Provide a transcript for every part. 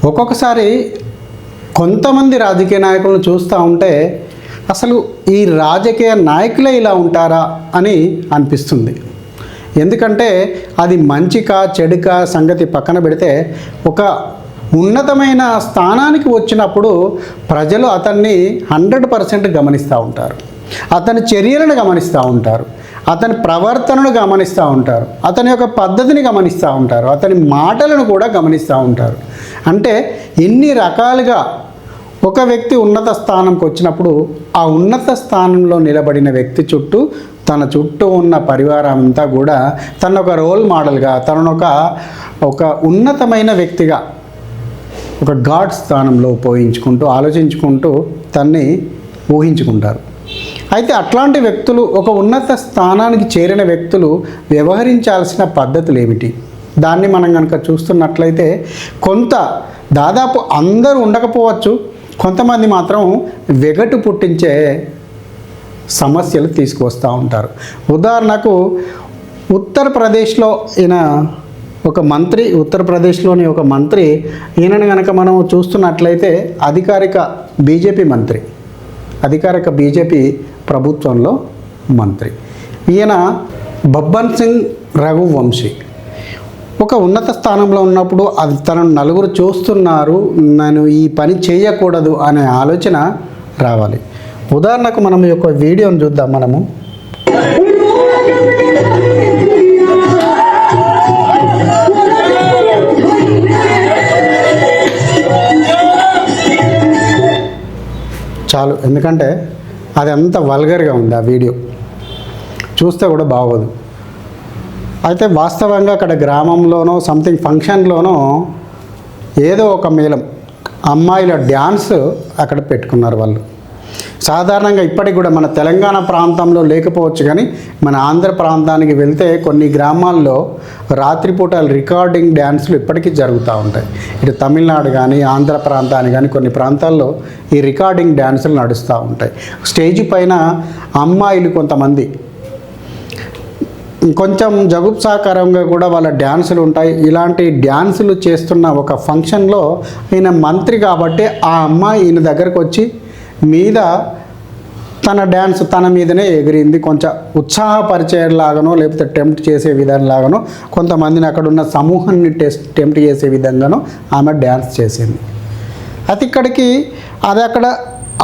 ఒక్కొక్కసారి కొంతమంది రాజకీయ నాయకులను చూస్తూ ఉంటే అసలు ఈ రాజకీయ నాయకులే ఇలా ఉంటారా అని అనిపిస్తుంది. ఎందుకంటే అది మంచికా చెడుకా సంగతి పక్కన పెడితే ఒక ఉన్నతమైన స్థానానికి వచ్చినప్పుడు ప్రజలు అతన్ని 100% గమనిస్తూ ఉంటారు. అతని చర్యలను గమనిస్తూ ఉంటారు, అతని ప్రవర్తనను గమనిస్తూ ఉంటారు, అతని యొక్క పద్ధతిని గమనిస్తూ ఉంటారు, అతని మాటలను కూడా గమనిస్తూ ఉంటారు. అంటే ఇన్ని రకాలుగా ఒక వ్యక్తి ఉన్నత స్థానంకి వచ్చినప్పుడు ఆ ఉన్నత స్థానంలో నిలబడిన వ్యక్తి చుట్టూ తన చుట్టూ ఉన్న పరివారం అంతా కూడా తన ఒక రోల్ మోడల్గా, తనను ఒక ఉన్నతమైన వ్యక్తిగా, ఒక గాడ్ స్థానంలో ఉపయోగించుకుంటూ ఆలోచించుకుంటూ తన్ని ఊహించుకుంటారు. అయితే అట్లాంటి వ్యక్తులు, ఒక ఉన్నత స్థానానికి చేరిన వ్యక్తులు వ్యవహరించాల్సిన పద్ధతులు ఏమిటి? దాన్ని మనం కనుక చూస్తున్నట్లయితే కొంత దాదాపు అందరూ ఉండకపోవచ్చు, కొంతమంది మాత్రం వెగటు పుట్టించే సమస్యలు తీసుకువస్తూ ఉంటారు. ఉదాహరణకు ఉత్తరప్రదేశ్లో ఈయన ఒక మంత్రి, ఉత్తరప్రదేశ్లోని ఒక మంత్రి, ఈయనను కనుక మనం చూస్తున్నట్లయితే అధికారిక బీజేపీ ప్రభుత్వంలో మంత్రి. ఈయన బబ్బన్ సింగ్ రఘువంశీ. ఒక ఉన్నత స్థానంలో ఉన్నప్పుడు అది తనను నలుగురు చూస్తున్నారు, నేను ఈ పని చేయకూడదు అనే ఆలోచన రావాలి. ఉదాహరణకు మనం ఈ యొక్క వీడియోని చూద్దాం. మనము చాలు, ఎందుకంటే అది అంత వల్గర్గా ఉంది. ఆ వీడియో చూస్తే కూడా బాగోదు. అయితే వాస్తవంగా అక్కడ గ్రామంలోనో సంథింగ్ ఫంక్షన్లోనో ఏదో ఒక మేళం, అమ్మాయిల డ్యాన్స్ అక్కడ పెట్టుకున్నారు వాళ్ళు. సాధారణంగా ఇప్పటికి కూడా మన తెలంగాణ ప్రాంతంలో లేకపోవచ్చు, కానీ మన ఆంధ్ర ప్రాంతానికి వెళ్తే కొన్ని గ్రామాల్లో రాత్రిపూట రికార్డింగ్ డ్యాన్సులు ఇప్పటికీ జరుగుతూ ఉంటాయి. ఇటు తమిళనాడు కానీ ఆంధ్ర ప్రాంతాన్ని కానీ కొన్ని ప్రాంతాల్లో ఈ రికార్డింగ్ డ్యాన్సులు నడుస్తూ ఉంటాయి. స్టేజ్ పైన అమ్మాయిలు కొంతమంది కొంచెం జగుప్సాకరంగా కూడా వాళ్ళ డ్యాన్సులు ఉంటాయి. ఇలాంటి డ్యాన్సులు చేస్తున్న ఒక ఫంక్షన్లో ఈయన మంత్రి కాబట్టి ఆ అమ్మాయి ఈయన దగ్గరకు వచ్చి మీద తన డ్యాన్స్ తన మీదనే ఎగిరింది. కొంచెం ఉత్సాహపరిచేలాగానో లేకపోతే టెంప్ట్ చేసే విధంలాగానో, కొంతమందిని అక్కడ ఉన్న సమూహాన్ని టెంప్ట్ చేసే విధంగానో ఆమె డ్యాన్స్ చేసింది. అయితే ఇక్కడికి అది అక్కడ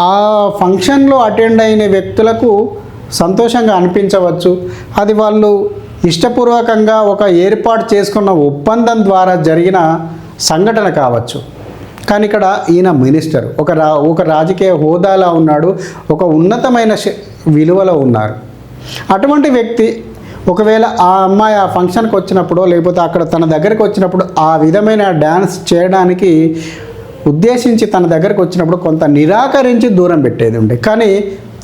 ఆ ఫంక్షన్లో అటెండ్ అయిన వ్యక్తులకు సంతోషంగా అనిపించవచ్చు, అది వాళ్ళు ఇష్టపూర్వకంగా ఒక ఏర్పాటు చేసుకున్న ఒప్పందం ద్వారా జరిగిన సంఘటన కావచ్చు. కానీ ఇక్కడ ఈయన మినిస్టర్, ఒక రాజకీయ హోదాలో ఉన్నాడు, ఒక ఉన్నతమైన విలువలో ఉన్నారు. అటువంటి వ్యక్తి ఒకవేళ ఆ అమ్మాయి ఆ ఫంక్షన్కి వచ్చినప్పుడు లేకపోతే అక్కడ తన దగ్గరికి వచ్చినప్పుడు ఆ విధమైన డ్యాన్స్ చేయడానికి ఉద్దేశించి తన దగ్గరకు వచ్చినప్పుడు కొంత నిరాకరించి దూరం పెట్టేది ఉండే. కానీ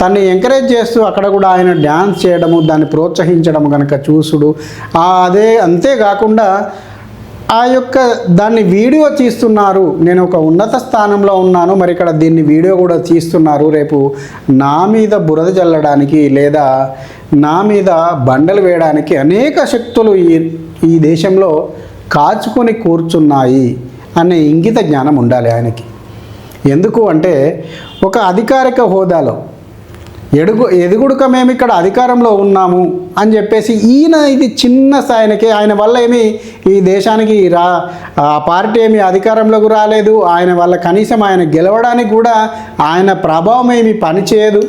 తన్ని ఎంకరేజ్ చేస్తూ అక్కడ కూడా ఆయన డ్యాన్స్ చేయడము, దాన్ని ప్రోత్సహించడం కనుక చూసుడు, అంతేకాకుండా ఆ యొక్క దాన్ని వీడియో తీస్తున్నారు, నేను ఒక ఉన్నత స్థానంలో ఉన్నాను, మరి ఇక్కడ దీన్ని వీడియో కూడా తీస్తున్నారు, రేపు నా మీద బురద చల్లడానికి లేదా నా మీద బండలు వేయడానికి అనేక శక్తులు ఈ దేశంలో కాచుకొని కూర్చున్నాయి అనే ఇంగిత జ్ఞానం ఉండాలి ఆయనకి. ఎందుకు అంటే ఒక అధికారిక హోదాలో ఎదుగుడుక మేము ఇక్కడ అధికారంలో ఉన్నాము అని చెప్పేసి ఈయన ఇది చిన్న స్థాయికి, ఆయన వల్ల ఏమి ఈ దేశానికి ఆ పార్టీ ఏమి అధికారంలోకి రాలేదు, ఆయన వల్ల కనీసం ఆయన గెలవడానికి కూడా ఆయన ప్రభావం ఏమి పనిచేయదు.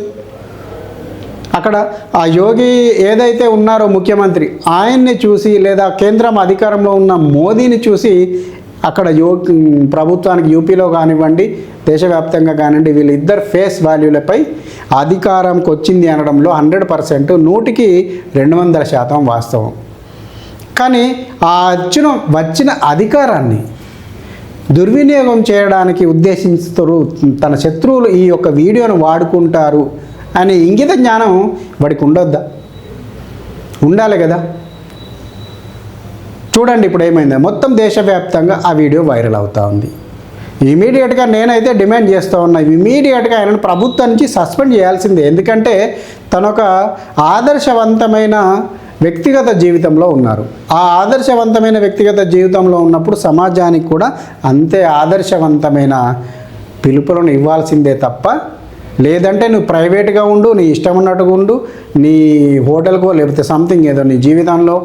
అక్కడ ఆ యోగి ఏదైతే ఉన్నారో ముఖ్యమంత్రి, ఆయన్ని చూసి లేదా కేంద్రం అధికారంలో ఉన్న మోదీని చూసి అక్కడ ప్రభుత్వానికి యూపీలో కానివ్వండి దేశవ్యాప్తంగా కానివ్వండి వీళ్ళిద్దరు ఫేస్ వాల్యూలపై అధికారంకి వచ్చింది అనడంలో 100%, 100% వాస్తవం. కానీ ఆ వచ్చిన అధికారాన్ని దుర్వినియోగం చేయడానికి ఉద్దేశిస్తారు, తన శత్రువులు ఈ యొక్క వీడియోను వాడుకుంటారు అనే ఇంగిత జ్ఞానం వాడికి ఉండొద్దా? ఉండాలి కదా. చూడండి ఇప్పుడు ఏమైందో, మొత్తం దేశవ్యాప్తంగా ఆ వీడియో వైరల్ అవుతూ ఉంది. ఇమీడియట్గా నేనైతే డిమాండ్ చేస్తూ ఉన్నా, ఇమీడియట్గా ఆయనను ప్రభుత్వం నుంచి సస్పెండ్ చేయాల్సిందే. ఎందుకంటే తనొక ఆదర్శవంతమైన వ్యక్తిగత జీవితంలో ఉన్నారు. ఆ ఆదర్శవంతమైన వ్యక్తిగత జీవితంలో ఉన్నప్పుడు సమాజానికి కూడా అంతే ఆదర్శవంతమైన పిలుపులను ఇవ్వాల్సిందే తప్ప, లేదంటే నువ్వు ప్రైవేట్గా ఉండు, నీ ఇష్టం ఉన్నట్టుగా ఉండు, నీ హోటల్కో లేకపోతే సంథింగ్ ఏదో నీ జీవితంలో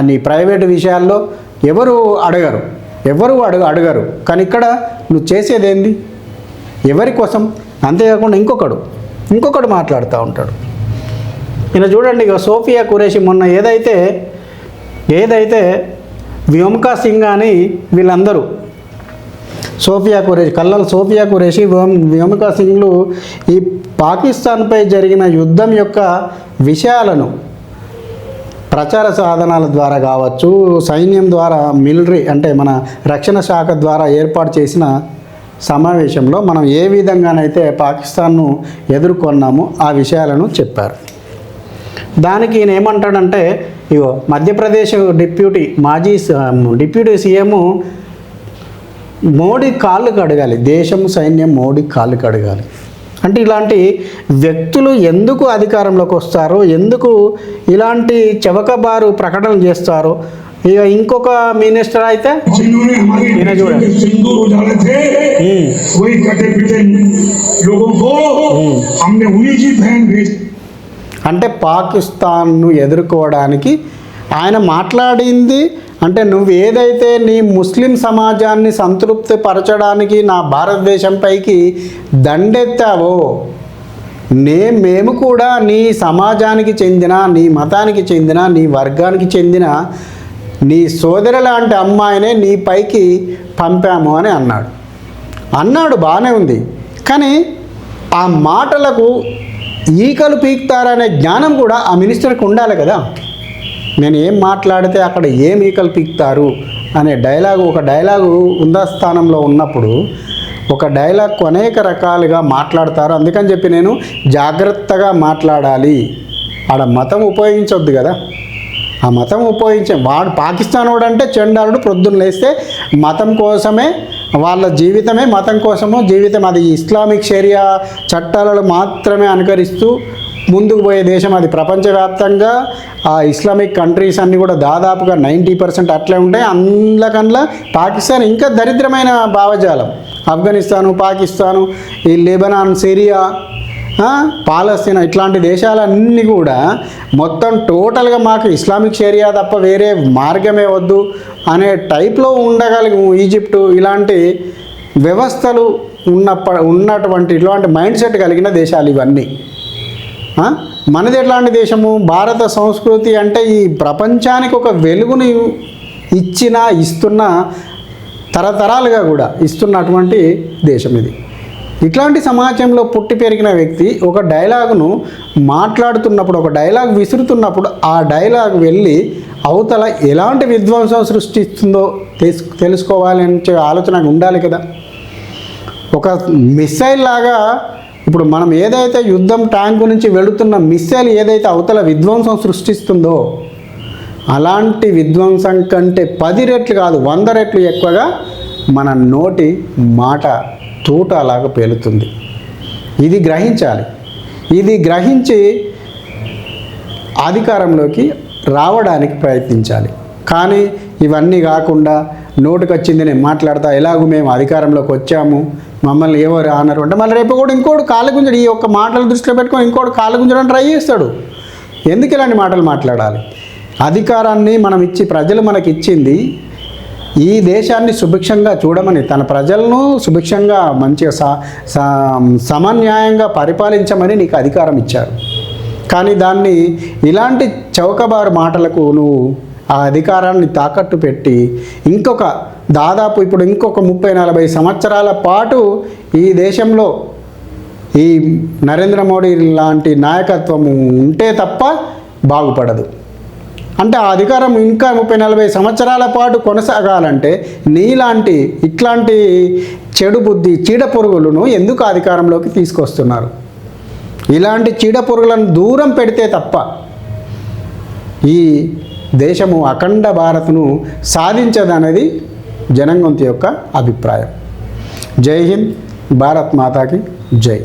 నీ ప్రైవేట్ విషయాల్లో ఎవరు అడగరు. కానీ ఇక్కడ నువ్వు చేసేదేంది ఎవరి కోసం? అంతేకాకుండా ఇంకొకడు మాట్లాడుతూ ఉంటాడు. ఈయన చూడండి, ఇక సోఫియా ఖురేషి మొన్న ఏదైతే వ్యోమికా సింగ్ అని వీళ్ళందరూ కల్నల్ సోఫియా ఖురేషి, వ్యోమికా సింగ్లు ఈ పాకిస్తాన్పై జరిగిన యుద్ధం యొక్క విషయాలను ప్రచార సాధనాల ద్వారా కావచ్చు, సైన్యం ద్వారా, మిలిటరీ అంటే మన రక్షణ శాఖ ద్వారా ఏర్పాటు చేసిన సమావేశంలో మనం ఏ విధంగానైతే పాకిస్తాన్ను ఎదుర్కొన్నామో ఆ విషయాలను చెప్పారు. దానికి ఈయన ఏమంటాడంటే, ఇగో మధ్యప్రదేశ్ డిప్యూటీ సీఎం మోడీ కాళ్ళు కడగాలి, దేశం సైన్యం మోడీ కాళ్ళు కడగాలి. అంటే ఇలాంటి వ్యక్తులు ఎందుకు అధికారంలోకి వస్తారో, ఎందుకు ఇలాంటి చవకబారు ప్రకటనలు చేస్తారో. ఇక ఇంకొక మినిస్టర్ అయితే ఈయన చూడండి, అంటే పాకిస్తాన్ను ఎదుర్కోవడానికి ఆయన మాట్లాడింది. అంటే నువ్వు ఏదైతే నీ ముస్లిం సమాజాన్ని సంతృప్తి పరచడానికి నా భారతదేశంపైకి దండెత్తావో, మేము కూడా నీ సమాజానికి చెందిన, నీ మతానికి చెందిన, నీ వర్గానికి చెందిన నీ సోదరు లాంటి అమ్మాయినే నీ పైకి పంపాము అని అన్నాడు. బాగానే ఉంది. కానీ ఆ మాటలకు ఈకలు పీకుతారనే జ్ఞానం కూడా ఆ మినిస్టర్కి ఉండాలి కదా. నేను ఏం మాట్లాడితే అక్కడ ఏం ఈకలు పీకుతారు అనే ఒక డైలాగు ఉందాస్థానంలో ఉన్నప్పుడు ఒక డైలాగ్ అనేక రకాలుగా మాట్లాడతారు. అందుకని చెప్పి నేను జాగ్రత్తగా మాట్లాడాలి. ఆడ మతం ఉపయోగించొద్దు కదా. ఆ మతం వాడు పాకిస్తాన్ వాడు అంటే చండాలుడు. ప్రొద్దున లేస్తే మతం కోసమే, వాళ్ళ జీవితమే మతం కోసమో జీవితం, అది ఇస్లామిక్ షరియా చట్టాలను మాత్రమే అనుకరిస్తూ ముందుకు పోయే దేశం అది. ప్రపంచవ్యాప్తంగా ఆ ఇస్లామిక్ కంట్రీస్ అన్నీ కూడా దాదాపుగా 90% అట్లే ఉంటాయి. అందుకల్లా పాకిస్తాన్ ఇంకా దరిద్రమైన భావజాలం. ఆఫ్ఘనిస్తాను, పాకిస్తాను, ఈ లెబనాన్, సిరియా, పాలస్తీనా ఇట్లాంటి దేశాలన్నీ కూడా మొత్తం టోటల్గా మాకు ఇస్లామిక్ షరియా తప్ప వేరే మార్గమే వద్దు అనే టైప్లో ఉండగలిగి, ఈజిప్టు ఇలాంటి వ్యవస్థలు ఉన్నటువంటి ఇలాంటి మైండ్ సెట్ కలిగిన దేశాలు ఇవన్నీ. మనది ఎట్లాంటి దేశము? భారత సంస్కృతి అంటే ఈ ప్రపంచానికి ఒక వెలుగుని ఇస్తున్న తరతరాలుగా కూడా ఇస్తున్నటువంటి దేశం ఇది. ఇట్లాంటి సమాజంలో పుట్టి పెరిగిన వ్యక్తి ఒక డైలాగును మాట్లాడుతున్నప్పుడు, ఒక డైలాగ్ విసురుతున్నప్పుడు ఆ డైలాగ్ వెళ్ళి అవతల ఎలాంటి విధ్వంసం సృష్టిస్తుందో తెలుసుకోవాలి అనే ఆలోచన ఉండాలి కదా. ఒక మిస్సైల్ లాగా ఇప్పుడు మనం ఏదైతే యుద్ధం ట్యాంకు నుంచి వెళుతున్న మిస్సైల్ ఏదైతే అవతల విధ్వంసం సృష్టిస్తుందో అలాంటి విధ్వంసం కంటే 10 రెట్లు కాదు 100 రెట్లు ఎక్కువగా మన నోటి మాట తూట అలాగా పేలుతుంది. ఇది గ్రహించాలి. ఇది గ్రహించి అధికారంలోకి రావడానికి ప్రయత్నించాలి. కానీ ఇవన్నీ కాకుండా నోటికొచ్చింది నేను మాట్లాడతా, ఎలాగూ మేము అధికారంలోకి వచ్చాము, మమ్మల్ని ఎవరు అనరు అంటే మళ్ళీ రేపు కూడా ఇంకోటి కాళ్ళు గుంజడు. ఈ ఒక్క మాటలు దృష్టిలో పెట్టుకొని ఇంకోటి కాళ్ళు గుంజడానికి ట్రై చేస్తాడు. ఎందుకు ఇలాంటి మాటలు మాట్లాడాలి? అధికారాన్ని మనం ప్రజలు మనకి ఇచ్చింది ఈ దేశాన్ని సుభిక్షంగా చూడమని, తన ప్రజలను సుభిక్షంగా మంచిగా సమన్యాయంగా పరిపాలించమని నీకు అధికారం ఇచ్చారు. కానీ దాన్ని ఇలాంటి చౌకబారు మాటలకు నువ్వు ఆ అధికారాన్ని తాకట్టు పెట్టి దాదాపు ఇప్పుడు ఇంకొక 30-40 సంవత్సరాల పాటు ఈ దేశంలో ఈ నరేంద్ర మోడీ లాంటి నాయకత్వం ఉంటే తప్ప బాగుపడదు. అంటే ఆ అధికారం ఇంకా 30-40 సంవత్సరాల పాటు కొనసాగాలంటే ఇట్లాంటి చెడు బుద్ధి చీడ పురుగులను ఎందుకు అధికారంలోకి తీసుకొస్తున్నారు? ఇలాంటి చీడ పురుగులను దూరం పెడితే తప్ప ఈ దేశము అఖండ భారత్ను సాధించదనేది జనంగొంతు యొక్క అభిప్రాయం. జై హింద్, భారత్ మాతాకి జై.